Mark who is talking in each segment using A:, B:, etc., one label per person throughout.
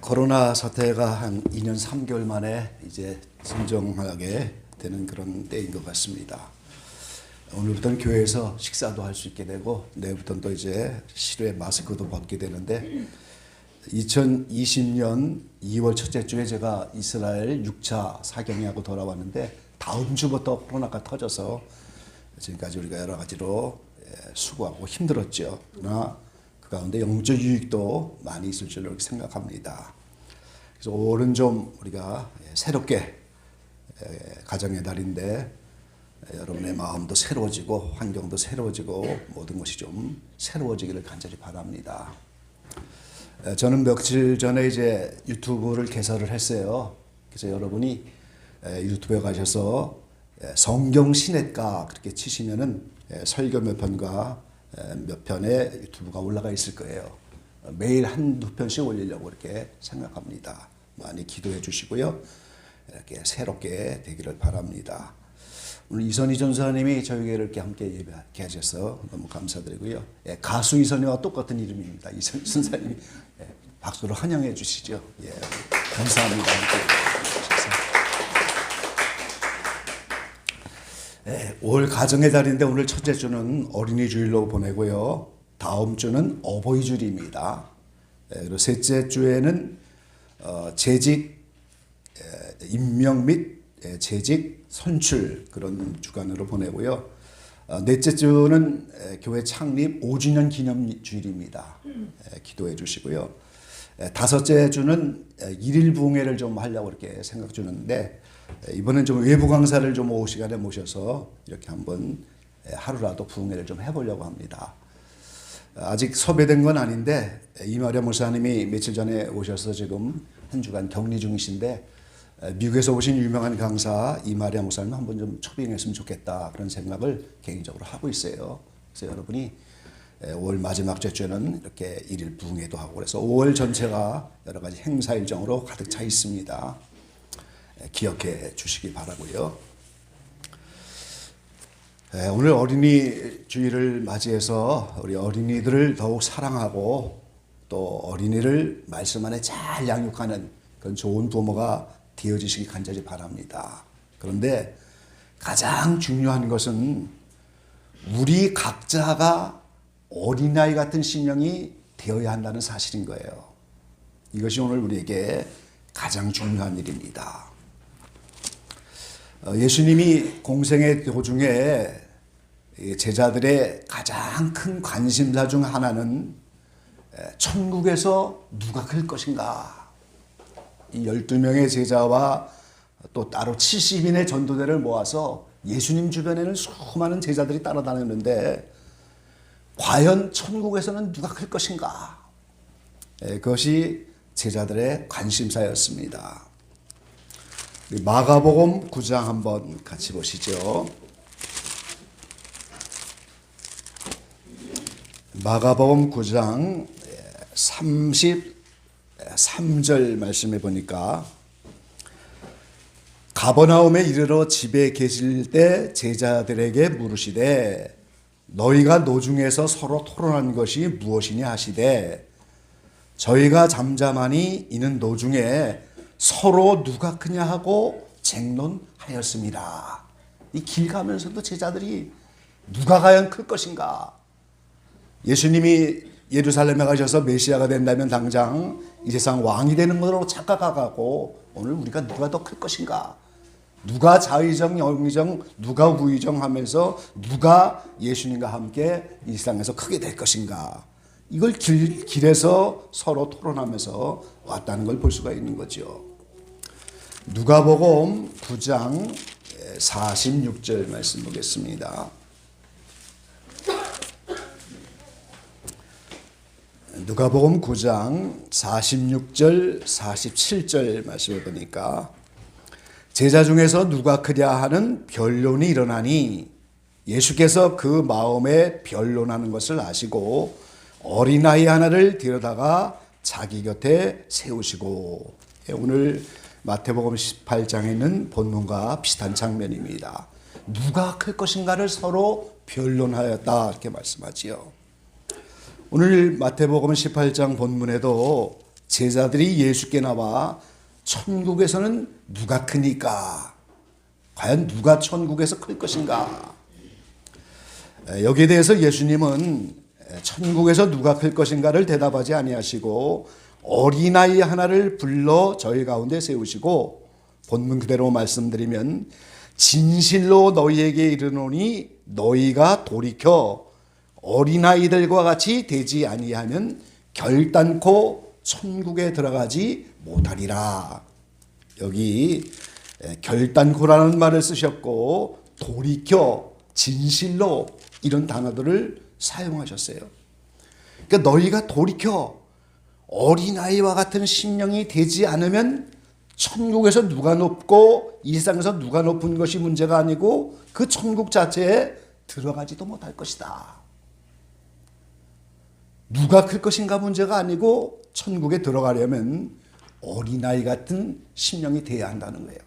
A: 코로나 사태가 한 2년 3개월 만에 이제 진정하게 되는 그런 때인 것 같습니다. 오늘부터는 교회에서 식사도 할 수 있게 되고 내일부터는 또 이제 실외 마스크도 벗게 되는데 2020년 2월 첫째 주에 제가 이스라엘 6차 사경회하고 돌아왔는데 다음 주부터 코로나가 터져서 지금까지 우리가 여러 가지로 수고하고 힘들었죠. 그러나 그 가운데 영적 유익도 많이 있을 줄로 생각합니다. 그래서 올해는 좀 우리가 새롭게 가정의 달인데 여러분의 마음도 새로워지고 환경도 새로워지고 모든 것이 좀 새로워지기를 간절히 바랍니다. 저는 며칠 전에 이제 유튜브를 개설을 했어요. 그래서 여러분이 유튜브에 가셔서 성경 시냇가 그렇게 치시면은 설교 몇 편과 몇 편의 유튜브가 올라가 있을 거예요. 매일 한두 편씩 올리려고 이렇게 생각합니다. 많이 기도해 주시고요. 이렇게 새롭게 되기를 바랍니다. 오늘 이선희 전사님이 저희에게 이렇게 함께 예배하게 하셔서 너무 감사드리고요. 가수 이선희와 똑같은 이름입니다. 이선희 전사님이 박수로 환영해 주시죠. 감사합니다. 올 가정의 달인데 오늘 첫째 주는 어린이 주일로 보내고요. 다음 주는 어버이 주일입니다. 그리고 셋째 주에는 재직 임명 및 재직 선출 그런 주간으로 보내고요. 넷째 주는 교회 창립 5주년 기념 주일입니다. 기도해 주시고요. 다섯째 주는 일일 부흥회를 좀 하려고 이렇게 생각 중인데 이번엔 좀 외부 강사를 좀 오후 시간에 모셔서 이렇게 한번 하루라도 부흥회를 좀 해보려고 합니다. 아직 섭외된 건 아닌데 이마려 목사님이 며칠 전에 오셔서 지금 한 주간 격리 중이신데 미국에서 오신 유명한 강사 이마려 목사님 한번 좀 초빙했으면 좋겠다 그런 생각을 개인적으로 하고 있어요. 그래서 여러분이 5월 마지막 주에는 이렇게 일일 부흥회도 하고 그래서 5월 전체가 여러 가지 행사 일정으로 가득 차 있습니다. 기억해 주시기 바라고요. 오늘 어린이 주일을 맞이해서 우리 어린이들을 더욱 사랑하고 또 어린이를 말씀 안에 잘 양육하는 그런 좋은 부모가 되어주시기 간절히 바랍니다. 그런데 가장 중요한 것은 우리 각자가 어린아이 같은 심령이 되어야 한다는 사실인 거예요. 이것이 오늘 우리에게 가장 중요한 일입니다. 예수님이 공생의 도중에 제자들의 가장 큰 관심사 중 하나는 천국에서 누가 클 것인가. 이 12명의 제자와 또 따로 70인의 전도대를 모아서 예수님 주변에는 수많은 제자들이 따라다녔는데 과연 천국에서는 누가 클 것인가. 그것이 제자들의 관심사였습니다. 마가복음 9장 한번 같이 보시죠. 마가복음 9장 33절 말씀해 보니까 가버나움에 이르러 집에 계실 때 제자들에게 물으시되 너희가 노중에서 서로 토론한 것이 무엇이냐 하시되 저희가 잠잠하니 이는 노중에 서로 누가 크냐 하고 쟁론하였습니다. 이 길 가면서도 제자들이 누가 과연 클 것인가. 예수님이 예루살렘에 가셔서 메시아가 된다면 당장 이 세상 왕이 되는 것으로 착각하고 오늘 우리가 누가 더 클 것인가. 누가 좌의정 영의정 누가 우의정 하면서 누가 예수님과 함께 이 세상에서 크게 될 것인가. 이걸 길에서 서로 토론하면서 왔다는 걸 볼 수가 있는 거죠. 누가복음 9장 46절 말씀 보겠습니다. 누가복음 9장 46절 47절 말씀을 보니까 제자 중에서 누가 크랴 하는 변론이 일어나니 예수께서 그 마음에 변론하는 것을 아시고 어린아이 하나를 데려다가 자기 곁에 세우시고 오늘 마태복음 18장에 있는 본문과 비슷한 장면입니다. 누가 클 것인가를 서로 변론하였다 이렇게 말씀하지요. 오늘 마태복음 18장 본문에도 제자들이 예수께 나와 천국에서는 누가 크니까? 과연 누가 천국에서 클 것인가? 여기에 대해서 예수님은 천국에서 누가 클 것인가를 대답하지 아니하시고 어린아이 하나를 불러 저희 가운데 세우시고 본문 그대로 말씀드리면 진실로 너희에게 이르노니 너희가 돌이켜 어린아이들과 같이 되지 아니하면 결단코 천국에 들어가지 못하리라. 여기 결단코라는 말을 쓰셨고 돌이켜, 진실로 이런 단어들을 사용하셨어요. 그러니까 너희가 돌이켜 어린아이와 같은 심령이 되지 않으면 천국에서 누가 높고 이 세상에서 누가 높은 것이 문제가 아니고 그 천국 자체에 들어가지도 못할 것이다. 누가 클 것인가 문제가 아니고 천국에 들어가려면 어린아이 같은 심령이 돼야 한다는 거예요.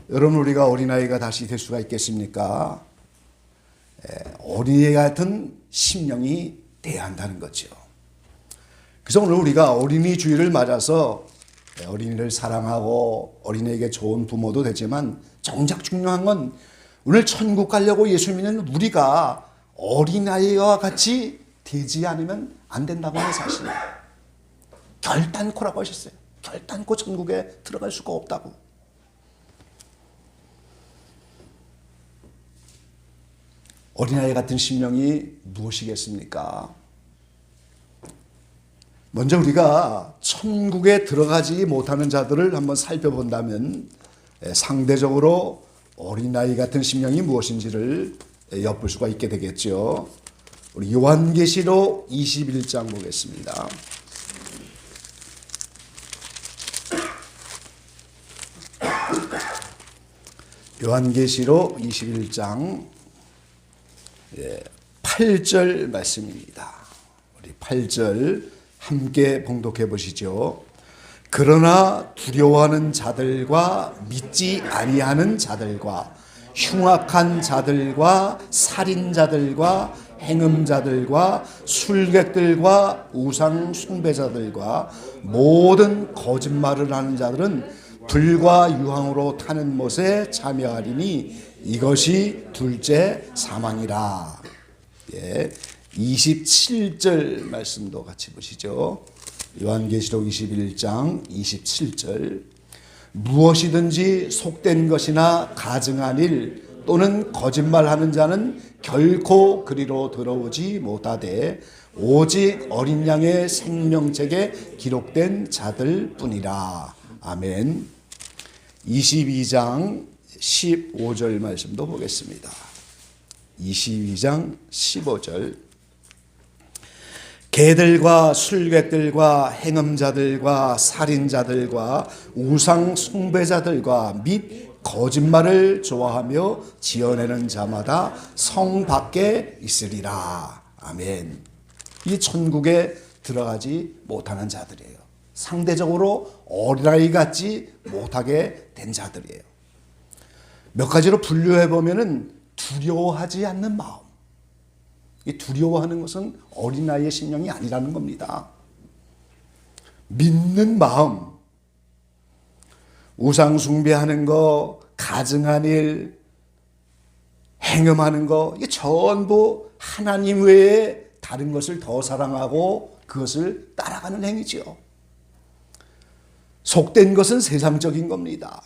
A: 여러분, 우리가 어린아이가 다시 될 수가 있겠습니까? 어린아이 같은 심령이 돼야 한다는 거죠. 그래서 오늘 우리가 어린이 주일을 맞아서 어린이를 사랑하고 어린이에게 좋은 부모도 되지만 정작 중요한 건 오늘 천국 가려고 예수 믿는 우리가 어린아이와 같이 되지 않으면 안 된다고 하는 사실이에요. 결단코라고 하셨어요. 결단코 천국에 들어갈 수가 없다고. 어린아이 같은 심령이 무엇이겠습니까? 먼저 우리가 천국에 들어가지 못하는 자들을 한번 살펴본다면 상대적으로 어린아이 같은 심령이 무엇인지를 엿볼 수가 있게 되겠죠. 우리 요한계시록 21장 보겠습니다. 요한계시록 21장 8절 말씀입니다. 우리 8절 함께 봉독해 보시죠. 그러나 두려워하는 자들과 믿지 아니하는 자들과 흉악한 자들과 살인자들과 행음자들과 술객들과 우상 숭배자들과 모든 거짓말을 하는 자들은 불과 유황으로 타는 못에 참여하리니 이것이 둘째 사망이라. 27절 말씀도 같이 보시죠. 요한계시록 21장 27절. 무엇이든지 속된 것이나 가증한 일 또는 거짓말하는 자는 결코 그리로 들어오지 못하되 오직 어린 양의 생명책에 기록된 자들 뿐이라. 아멘. 22장 15절 말씀도 보겠습니다. 22장 15절. 개들과 술객들과 행음자들과 살인자들과 우상 숭배자들과 및 거짓말을 좋아하며 지어내는 자마다 성 밖에 있으리라. 아멘. 이 천국에 들어가지 못하는 자들이에요. 상대적으로 어린아이 같지 못하게 된 자들이에요. 몇 가지로 분류해 보면은 두려워하지 않는 마음. 이 두려워하는 것은 어린아이의 심령이 아니라는 겁니다. 믿는 마음, 우상 숭배하는 거, 가증한 일, 행음하는 거, 이게 전부 하나님 외에 다른 것을 더 사랑하고 그것을 따라가는 행위죠. 속된 것은 세상적인 겁니다.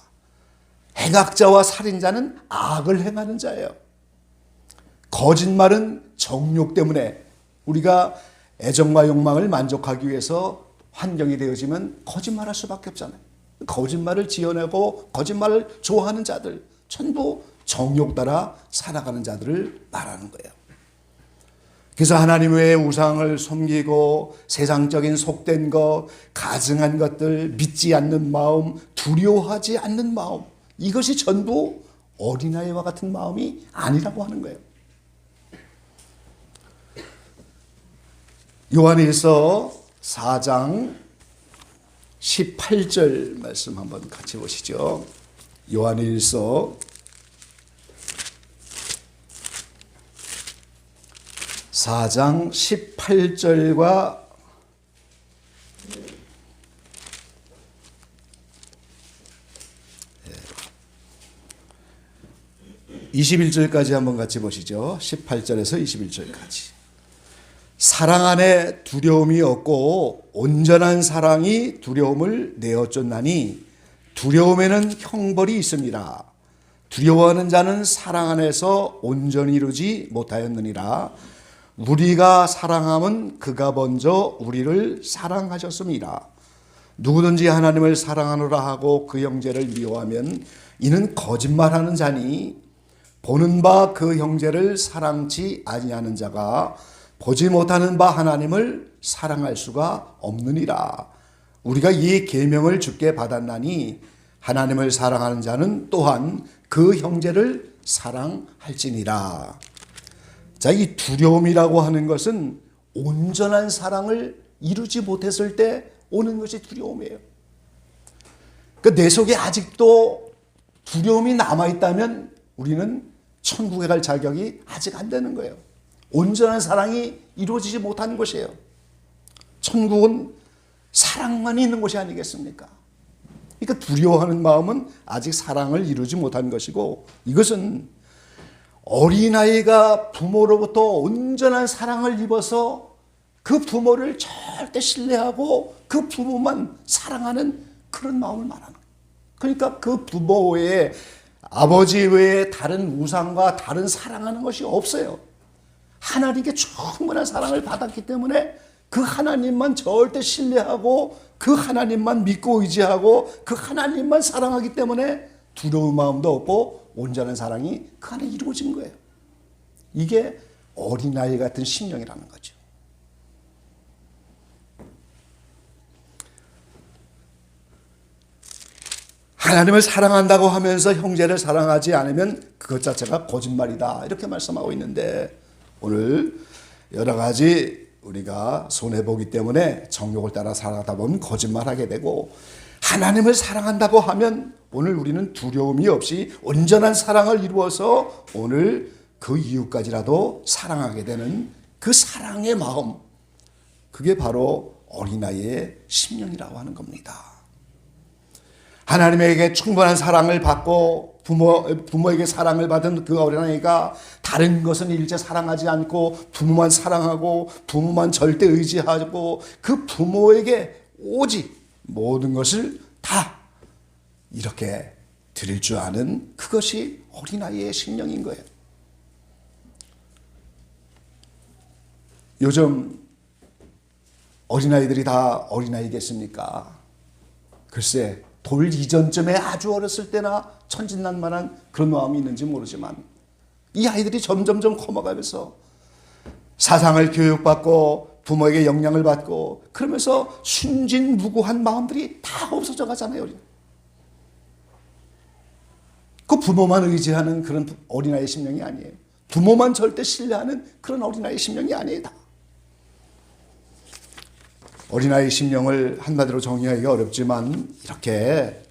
A: 행악자와 살인자는 악을 행하는 자예요. 거짓말은 정욕 때문에 우리가 애정과 욕망을 만족하기 위해서 환경이 되어지면 거짓말할 수밖에 없잖아요. 거짓말을 지어내고 거짓말을 좋아하는 자들, 전부 정욕 따라 살아가는 자들을 말하는 거예요. 그래서 하나님 외에 우상을 섬기고 세상적인 속된 것, 가증한 것들, 믿지 않는 마음, 두려워하지 않는 마음, 이것이 전부 어린아이와 같은 마음이 아니라고 하는 거예요. 요한일서 4장 18절 말씀 한번 같이 보시죠. 요한일서 4장 18절과 21절까지 한번 같이 보시죠. 18절에서 21절까지. 사랑 안에 두려움이 없고 온전한 사랑이 두려움을 내어쫓나니 두려움에는 형벌이 있습니다. 두려워하는 자는 사랑 안에서 온전히 이루지 못하였느니라. 우리가 사랑함은 그가 먼저 우리를 사랑하셨습니다. 누구든지 하나님을 사랑하노라 하고 그 형제를 미워하면 이는 거짓말하는 자니 보는 바 그 형제를 사랑치 아니하는 자가 보지 못하는 바 하나님을 사랑할 수가 없느니라. 우리가 이 계명을 주께 받았나니 하나님을 사랑하는 자는 또한 그 형제를 사랑할지니라. 자, 이 두려움이라고 하는 것은 온전한 사랑을 이루지 못했을 때 오는 것이 두려움이에요. 그러니까 내 속에 아직도 두려움이 남아있다면 우리는 천국에 갈 자격이 아직 안 되는 거예요. 온전한 사랑이 이루어지지 못하는 것이에요. 천국은 사랑만 있는 곳이 아니겠습니까? 그러니까 두려워하는 마음은 아직 사랑을 이루지 못한 것이고, 이것은 어린아이가 부모로부터 온전한 사랑을 입어서 그 부모를 절대 신뢰하고 그 부모만 사랑하는 그런 마음을 말하는 거예요. 그러니까 그 부모 외에, 아버지 외에 다른 우상과 다른 사랑하는 것이 없어요. 하나님께 충분한 사랑을 받았기 때문에 그 하나님만 절대 신뢰하고 그 하나님만 믿고 의지하고 그 하나님만 사랑하기 때문에 두려운 마음도 없고 온전한 사랑이 그 안에 이루어진 거예요. 이게 어린아이 같은 심령이라는 거죠. 하나님을 사랑한다고 하면서 형제를 사랑하지 않으면 그것 자체가 거짓말이다, 이렇게 말씀하고 있는데, 오늘 여러 가지 우리가 손해보기 때문에 정욕을 따라 살아가다 보면 거짓말하게 되고, 하나님을 사랑한다고 하면 오늘 우리는 두려움이 없이 온전한 사랑을 이루어서 오늘 그 이웃까지라도 사랑하게 되는 그 사랑의 마음, 그게 바로 어린아이의 심령이라고 하는 겁니다. 하나님에게 충분한 사랑을 받고 부모에게 사랑을 받은 그 어린아이가 다른 것은 일체 사랑하지 않고 부모만 사랑하고 부모만 절대 의지하고 그 부모에게 오직 모든 것을 다 이렇게 드릴 줄 아는 그것이 어린아이의 심령인 거예요. 요즘 어린아이들이 다 어린아이겠습니까? 글쎄, 돌 이전쯤에 아주 어렸을 때나 천진난만한 그런 마음이 있는지 모르지만 이 아이들이 점점점 커져가면서 사상을 교육받고 부모에게 영향을 받고 그러면서 순진무구한 마음들이 다 없어져 가잖아요. 그 부모만 의지하는 그런 어린아이의 심령이 아니에요. 부모만 절대 신뢰하는 그런 어린아이의 심령이 아니에요. 다. 어린아이의 심령을 한마디로 정의하기가 어렵지만 이렇게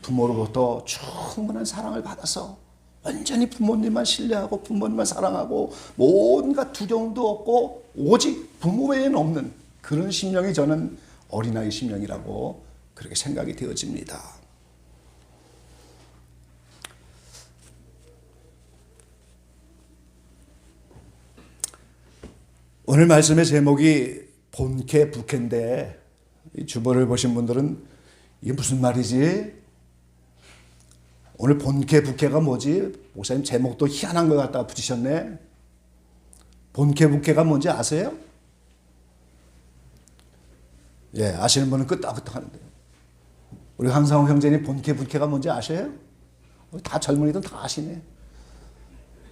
A: 부모로부터 충분한 사랑을 받아서 완전히 부모님만 신뢰하고 부모님만 사랑하고 뭔가 두려움도 없고 오직 부모 외에는 없는 그런 심령이 저는 어린아이 심령이라고 그렇게 생각이 되어집니다. 오늘 말씀의 제목이 본캐 부캐인데 주보를 보신 분들은 이게 무슨 말이지? 오늘 본캐 부캐가 뭐지? 목사님 제목도 희한한 것 갖다가 붙이셨네. 본캐 부캐가 뭔지 아세요? 예, 아시는 분은 끄떡끄떡 하는데 우리 황상호 형제님 본캐 부캐가 뭔지 아세요? 다 젊은이들 다 아시네.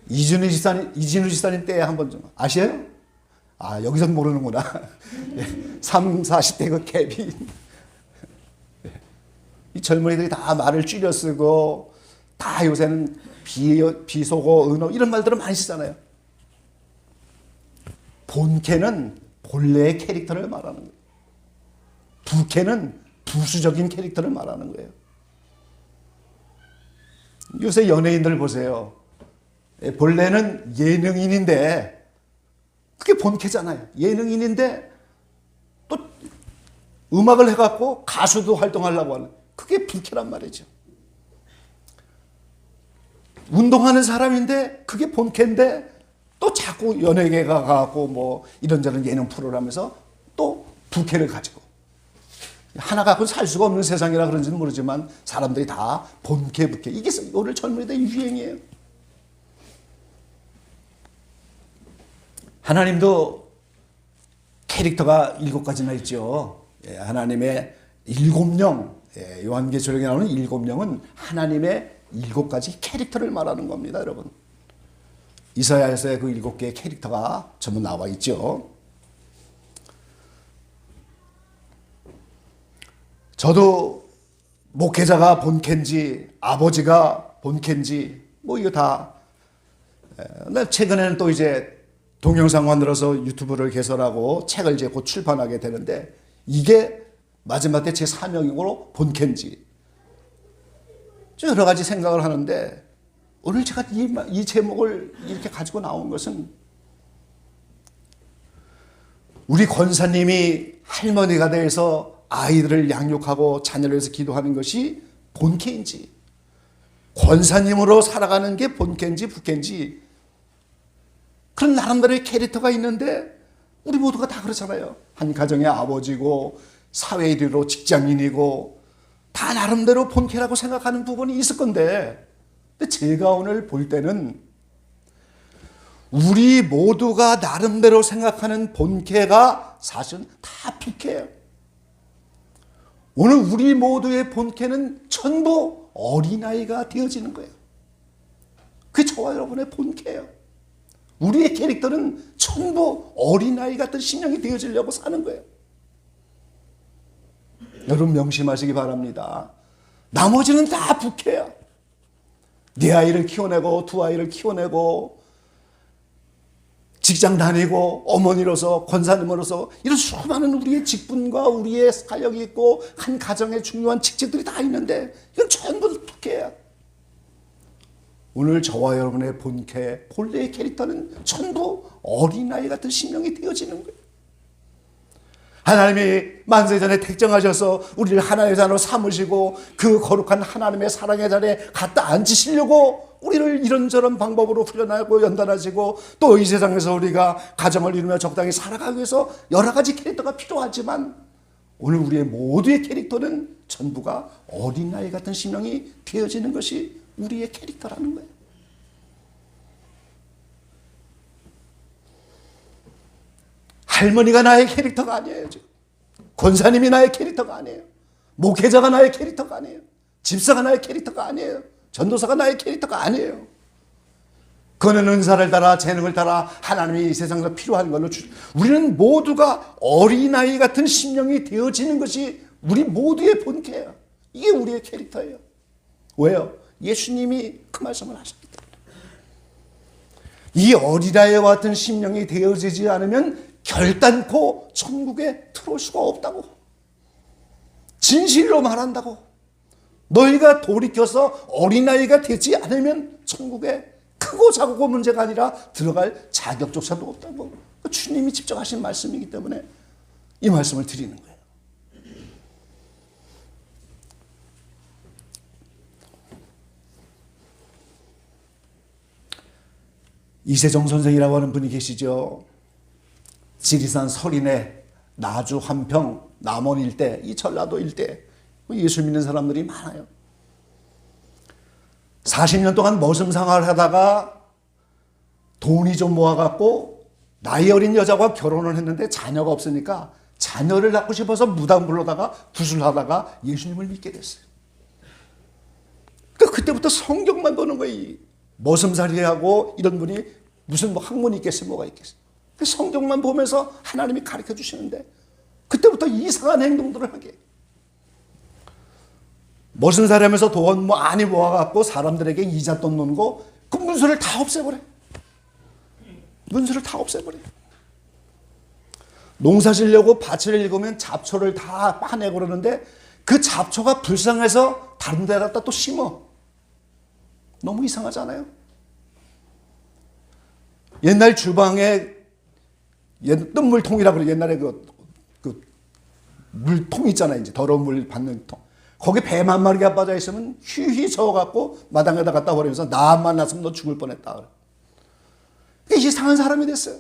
A: 이진우 지사님 때 한번 좀 아세요? 아, 여기선 모르는구나. 3, 40대 그 갭이. 이 젊은이들이 다 말을 줄여 쓰고, 다 요새는 비속어, 은어, 이런 말들을 많이 쓰잖아요. 본캐는 본래의 캐릭터를 말하는 거예요. 부캐는 부수적인 캐릭터를 말하는 거예요. 요새 연예인들 보세요. 본래는 예능인인데, 그게 본캐잖아요. 예능인인데 또 음악을 해갖고 가수도 활동하려고 하는 그게 부캐란 말이죠. 운동하는 사람인데 그게 본캐인데 또 자꾸 연예계가 가고 뭐 이런저런 예능 프로라면서 또 부캐를 가지고 하나 갖고 살 수가 없는 세상이라 그런지는 모르지만 사람들이 다 본캐 부캐 이게 오늘 젊은이들의 유행이에요. 하나님도 캐릭터가 7가지나 있죠. 하나님의 7명, 요한계시록에 나오는 7명은 하나님의 7가지 캐릭터를 말하는 겁니다, 여러분. 이사야에서의 그 7개의 캐릭터가 전부 나와 있죠. 저도 목회자가 본캐인지 아버지가 본캐인지 뭐 이거 다 최근에는 또 이제 동영상 만들어서 유튜브를 개설하고 책을 이제 곧 출판하게 되는데 이게 마지막 때 제 사명이고 본캐인지 여러 가지 생각을 하는데 오늘 제가 이 제목을 이렇게 가지고 나온 것은 우리 권사님이 할머니가 돼서 아이들을 양육하고 자녀를 위해서 기도하는 것이 본캐인지 권사님으로 살아가는 게 본캐인지 부캐인지 그런 나름대로의 캐릭터가 있는데 우리 모두가 다 그렇잖아요. 한 가정의 아버지고 사회 일위로 직장인이고 다 나름대로 본캐라고 생각하는 부분이 있을 건데 근데 제가 오늘 볼 때는 우리 모두가 나름대로 생각하는 본캐가 사실은 다 부캐예요. 오늘 우리 모두의 본캐는 전부 어린아이가 되어지는 거예요. 그게 저와 여러분의 본캐예요. 우리의 캐릭터는 전부 어린아이 같은 신령이 되어지려고 사는 거예요. 여러분 명심하시기 바랍니다. 나머지는 다 부캐야. 네 아이를 키워내고 두 아이를 키워내고 직장 다니고 어머니로서 권사님으로서 이런 수많은 우리의 직분과 우리의 사역이 있고 한 가정의 중요한 직책들이 다 있는데 이건 전부 부캐야. 오늘 저와 여러분의 본캐, 본래의 캐릭터는 전부 어린아이 같은 심령이 되어지는 거예요. 하나님이 만세전에 택정하셔서 우리를 하나님의 자녀로 삼으시고 그 거룩한 하나님의 사랑의 자리에 갖다 앉히시려고 우리를 이런저런 방법으로 훈련하고 연단하시고 또 이 세상에서 우리가 가정을 이루며 적당히 살아가기 위해서 여러 가지 캐릭터가 필요하지만 오늘 우리의 모두의 캐릭터는 전부가 어린아이 같은 심령이 되어지는 것이 우리의 캐릭터라는 거예요. 할머니가 나의 캐릭터가 아니에요. 권사님이 나의 캐릭터가 아니에요. 목회자가 나의 캐릭터가 아니에요. 집사가 나의 캐릭터가 아니에요. 전도사가 나의 캐릭터가 아니에요. 그는 은사를 따라 재능을 따라 하나님이 이 세상에서 필요한 걸로 우리는 모두가 어린아이 같은 심령이 되어지는 것이 우리 모두의 본캐예요. 이게 우리의 캐릭터예요. 왜요? 예수님이 그 말씀을 하셨기 때문에. 이 어린아이와 같은 심령이 되어지지 않으면 결단코 천국에 들어올 수가 없다고. 진실로 말한다고. 너희가 돌이켜서 어린아이가 되지 않으면 천국에 크고 작고 문제가 아니라 들어갈 자격조차도 없다고. 주님이 직접 하신 말씀이기 때문에 이 말씀을 드리는 거예요. 이세정 선생이라고 하는 분이 계시죠. 지리산 설인에 나주 한평 남원 일대 이 전라도 일대 예수 믿는 사람들이 많아요. 40년 동안 머슴생활을 하다가 돈이 좀 모아갖고 나이 어린 여자와 결혼을 했는데 자녀가 없으니까 자녀를 낳고 싶어서 무당 불러다가 구슬하다가 예수님을 믿게 됐어요. 그러니까 그때부터 성경만 보는 거예요. 머슴살이하고 이런 분이 무슨 뭐 학문이 있겠어요? 뭐가 있겠어요? 성경만 보면서 하나님이 가르쳐 주시는데 그때부터 이상한 행동들을 하게. 머슴살이 하면서 돈 많이 모아갖고 사람들에게 이잣돈 놓고 그 문서를 다 없애버려. 문서를 다 없애버려. 농사 지려고 밭을 읽으면 잡초를 다 파내고 그러는데 그 잡초가 불쌍해서 다른 데 갖다 또 심어. 너무 이상하잖아요. 옛날 주방에 뜬물통이라고 그래. 옛날에 그 물통 있잖아요. 이제 더러운 물 받는 통. 거기 뱀 한 마리가 빠져 있으면 휘휘 저어갖고 마당에다 갖다 버리면서 나 안 만났으면 너 죽을 뻔했다. 이상한 사람이 됐어요.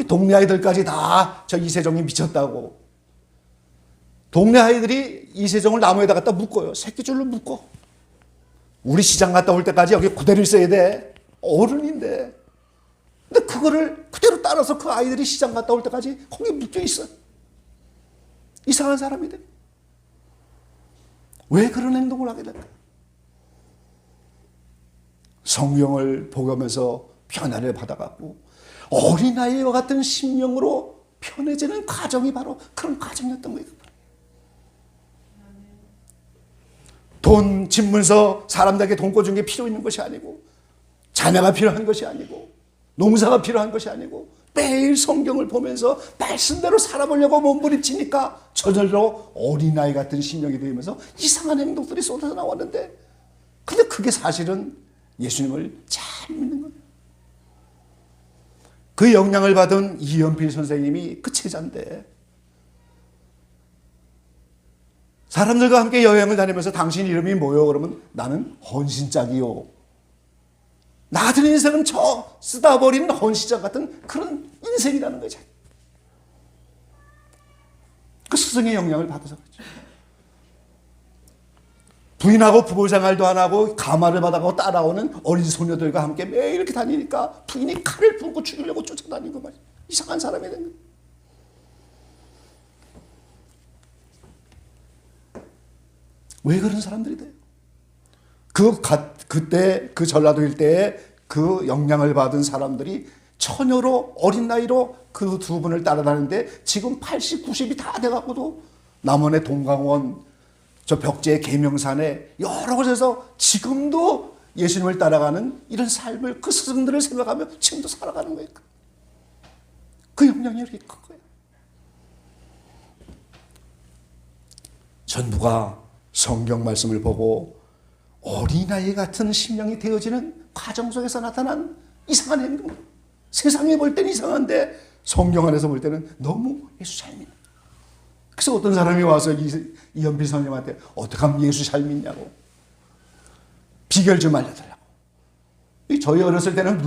A: 동네 아이들까지 다 저 이세종이 미쳤다고. 동네 아이들이 이세종을 나무에다 갖다 묶어요. 새끼줄로 묶어. 우리 시장 갔다 올 때까지 여기 그대로 있어야 돼. 어른인데. 근데 그거를 그대로 따라서 그 아이들이 시장 갔다 올 때까지 거기 묶여 있어. 이상한 사람이 돼. 왜 그런 행동을 하게 될까? 성경을 보면서 변화를 받아가고 어린아이와 같은 심령으로 편해지는 과정이 바로 그런 과정이었던 거예요. 돈, 집문서, 사람들에게 돈 꿔준 게 필요 있는 것이 아니고, 자녀가 필요한 것이 아니고, 농사가 필요한 것이 아니고, 매일 성경을 보면서 말씀대로 살아보려고 몸부림치니까 저절로 어린아이 같은 심령이 되면서 이상한 행동들이 쏟아져 나왔는데, 근데 그게 사실은 예수님을 잘 믿는 거예요. 그 영향을 받은 이연필 선생님이 그 제자인데, 사람들과 함께 여행을 다니면서 당신 이름이 뭐요? 그러면 나는 헌신짝이요. 나 같은 인생은 저 쓰다 버린 헌신짝 같은 그런 인생이라는 거죠. 그 스승의 영향을 받아서 그렇죠. 부인하고 부부 생활도 안 하고 가마를 받아가고 따라오는 어린 소녀들과 함께 매일 이렇게 다니니까 부인이 칼을 품고 죽이려고 쫓아다니고 말이야. 이상한 사람이 된 거예요. 왜 그런 사람들이 돼요? 그때 그 전라도 일대에 그 영향을 받은 사람들이 처녀로 어린 나이로 그 두 분을 따라다니는데 지금 80, 90이 다 돼갖고도 남원의 동강원 저 벽지의 계명산에 여러 곳에서 지금도 예수님을 따라가는 이런 삶을 그 스승들을 생각하며 지금도 살아가는 거예요. 그 영향이 이렇게 큰 거예요. 전부가 성경 말씀을 보고 어린아이 같은 심령이 되어지는 과정 속에서 나타난 이상한 행동. 세상에 볼 때는 이상한데 성경 안에서 볼 때는 너무 예수 잘 믿는. 그래서 어떤 사람이 와서 이연필 선생님한테 어떻게 하면 예수 잘 믿냐고 비결 좀 알려달라고. 저희 어렸을 때는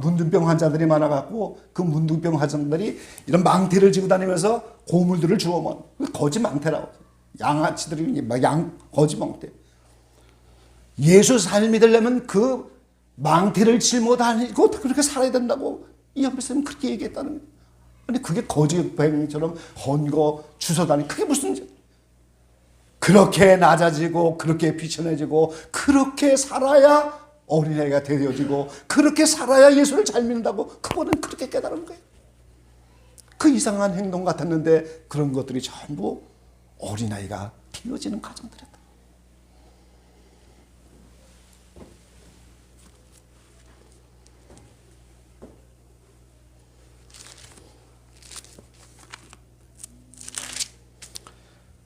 A: 문둥병 환자들이 많아갖고 그 문둥병 환자들이 이런 망태를 지고 다니면서 고물들을 주워먹는 거지 망태라고. 양아치들이 양 거지 망태. 예수 잘 믿으려면 그 망태를 짊어 다니고 그렇게 살아야 된다고 이연필 선생님 그렇게 얘기했다는 거예요. 근데 그게 거지뱅이처럼 헌거 주워 다니 그게 무슨 그렇게 낮아지고 그렇게 비천해지고 그렇게 살아야 어린아이가 되어지고 그렇게 살아야 예수를 잘 믿는다고 그거는 그렇게 깨달은 거예요. 그 이상한 행동 같았는데 그런 것들이 전부 어린아이가 되어지는 과정들이었다.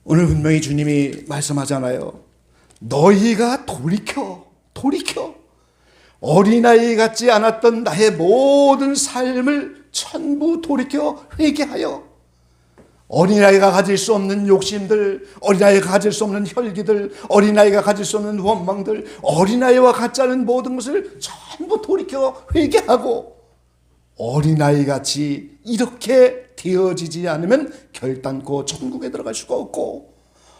A: 오늘 분명히 주님이 말씀하잖아요. 너희가 돌이켜 어린아이 같지 않았던 나의 모든 삶을 전부 돌이켜 회개하여 어린아이가 가질 수 없는 욕심들, 어린아이가 가질 수 없는 혈기들, 어린아이가 가질 수 없는 원망들, 어린아이와 같지 않은 모든 것을 전부 돌이켜 회개하고 어린아이 같이 이렇게 되어지지 않으면 결단코 천국에 들어갈 수가 없고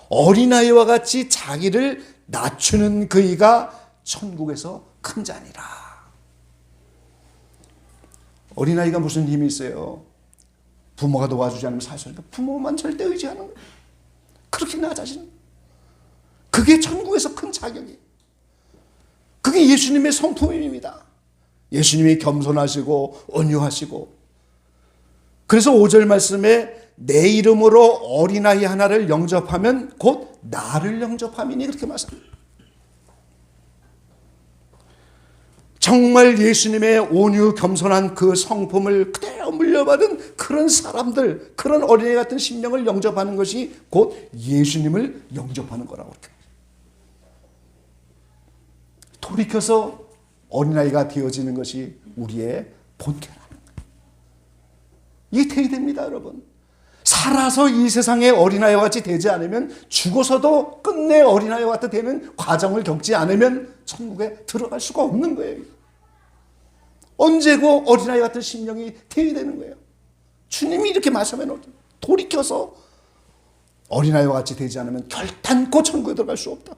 A: 어린아이와 같이 자기를 낮추는 그이가 천국에서 큰 자니라. 어린아이가 무슨 힘이 있어요? 부모가 도와주지 않으면 살 수 없으니까 부모만 절대 의지하는 거예요. 그렇게 낮아지는 그게 천국에서 큰 자격이에요. 그게 예수님의 성품입니다. 예수님이 겸손하시고 온유하시고 그래서 5절 말씀에 내 이름으로 어린아이 하나를 영접하면 곧 나를 영접함이니 그렇게 말씀합니다. 정말 예수님의 온유 겸손한 그 성품을 그대로 물려받은 그런 사람들, 그런 어린아이 같은 심령을 영접하는 것이 곧 예수님을 영접하는 거라고 그렇게 돌이켜서 어린아이가 되어지는 것이 우리의 본캐라는 거예요. 이게 돼야 됩니다, 여러분. 살아서 이 세상의 어린아이와 같이 되지 않으면, 죽어서도 끝내 어린아이와 같이 되는 과정을 겪지 않으면 천국에 들어갈 수가 없는 거예요. 언제고 어린아이 같은 심령이 되어야 되는 거예요. 주님이 이렇게 말씀하면 돌이켜서 어린아이와 같이 되지 않으면 결단코 천국에 들어갈 수 없다.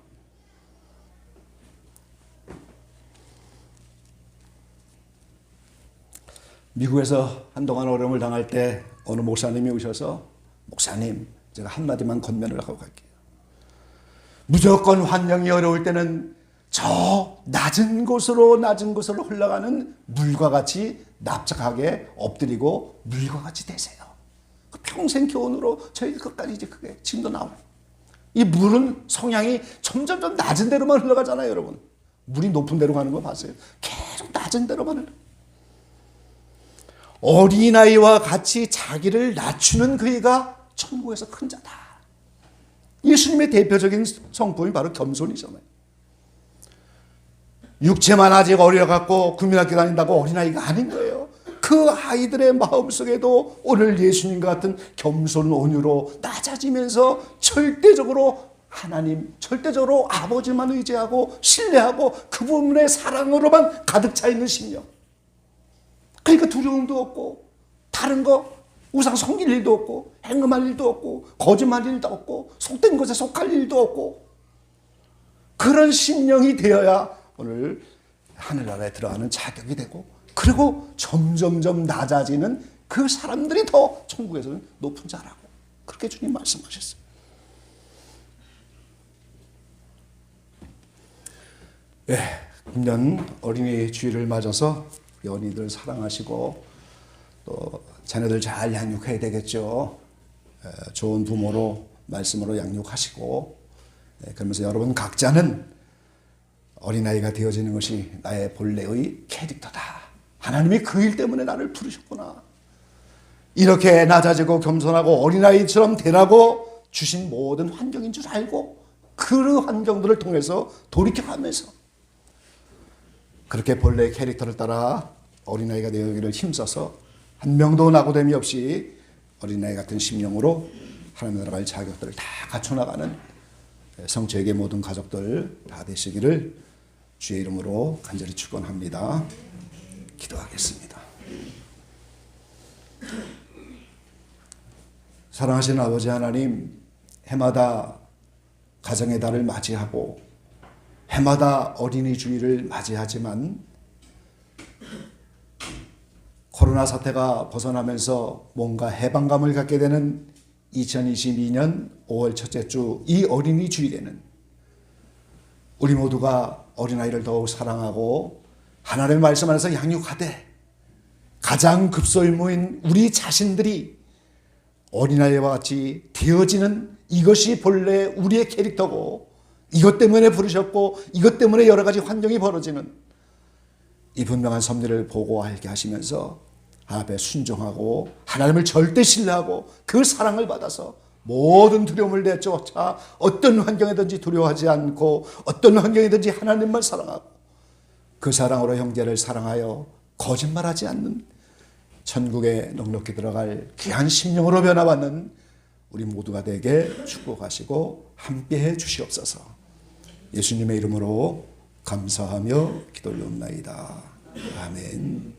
A: 미국에서 한동안 어려움을 당할 때 어느 목사님이 오셔서, 목사님, 제가 한마디만 권면을 하고 갈게요. 무조건 환경이 어려울 때는 저 낮은 곳으로 흘러가는 물과 같이 납작하게 엎드리고 물과 같이 되세요. 평생 교훈으로 저희들 끝까지 이제 그게 지금도 나와요. 이 물은 성향이 점점 낮은 데로만 흘러가잖아요, 여러분. 물이 높은 데로 가는 거 봤어요? 계속 낮은 데로만 흘러. 어린아이와 같이 자기를 낮추는 그이가 천국에서 큰 자다. 예수님의 대표적인 성품이 바로 겸손이잖아요. 육체만 아직 어려갖고 국민학교 다닌다고 어린아이가 아닌 거예요. 그 아이들의 마음속에도 오늘 예수님과 같은 겸손 온유로 낮아지면서 절대적으로 하나님, 절대적으로 아버지만 의지하고 신뢰하고 그분의 사랑으로만 가득 차 있는 심령. 그러니까 두려움도 없고, 다른 거 우상 섬길 일도 없고, 행음할 일도 없고, 거짓말 일도 없고, 속된 것에 속할 일도 없고, 그런 심령이 되어야 오늘 하늘나라에 들어가는 자격이 되고, 그리고 점점점 낮아지는 그 사람들이 더 천국에서는 높은 자라고, 그렇게 주님 말씀하셨어요. 예, 금년 어린이 주일을 맞아서 어린이들 사랑하시고 또 자녀들 잘 양육해야 되겠죠. 좋은 부모로 말씀으로 양육하시고, 그러면서 여러분 각자는 어린아이가 되어지는 것이 나의 본래의 캐릭터다. 하나님이 그 일 때문에 나를 부르셨구나. 이렇게 낮아지고 겸손하고 어린아이처럼 되라고 주신 모든 환경인 줄 알고, 그 환경들을 통해서 돌이켜가면서 그렇게 본래의 캐릭터를 따라 어린아이가 되기를 힘써서 한 명도 낙오됨이 없이 어린아이 같은 심령으로 하나님 나라갈 자격들을 다 갖춰나가는 성체에게 모든 가족들 다 되시기를 주의 이름으로 간절히 축원합니다. 기도하겠습니다. 사랑하시는 아버지 하나님, 해마다 가정의 달을 맞이하고 해마다 어린이 주일을 맞이하지만 코로나 사태가 벗어나면서 뭔가 해방감을 갖게 되는 2022년 5월 첫째 주 이 어린이 주일에는 우리 모두가 어린아이를 더욱 사랑하고 하나님의 말씀 안에서 양육하되, 가장 급소일모인 우리 자신들이 어린아이와 같이 되어지는 이것이 본래 우리의 캐릭터고, 이것 때문에 부르셨고 이것 때문에 여러 가지 환경이 벌어지는 이 분명한 섭리를 보고 알게 하시면서 하나님에 순종하고 하나님을 절대 신뢰하고 그 사랑을 받아서 모든 두려움을 내쫓아 어떤 환경이든지 두려워하지 않고 어떤 환경이든지 하나님만 사랑하고 그 사랑으로 형제를 사랑하여 거짓말하지 않는 천국에 넉넉히 들어갈 귀한 심령으로 변화받는 우리 모두가 되게 축복하시고 함께해 주시옵소서. 예수님의 이름으로 감사하며 기도를 옵나이다. 아멘.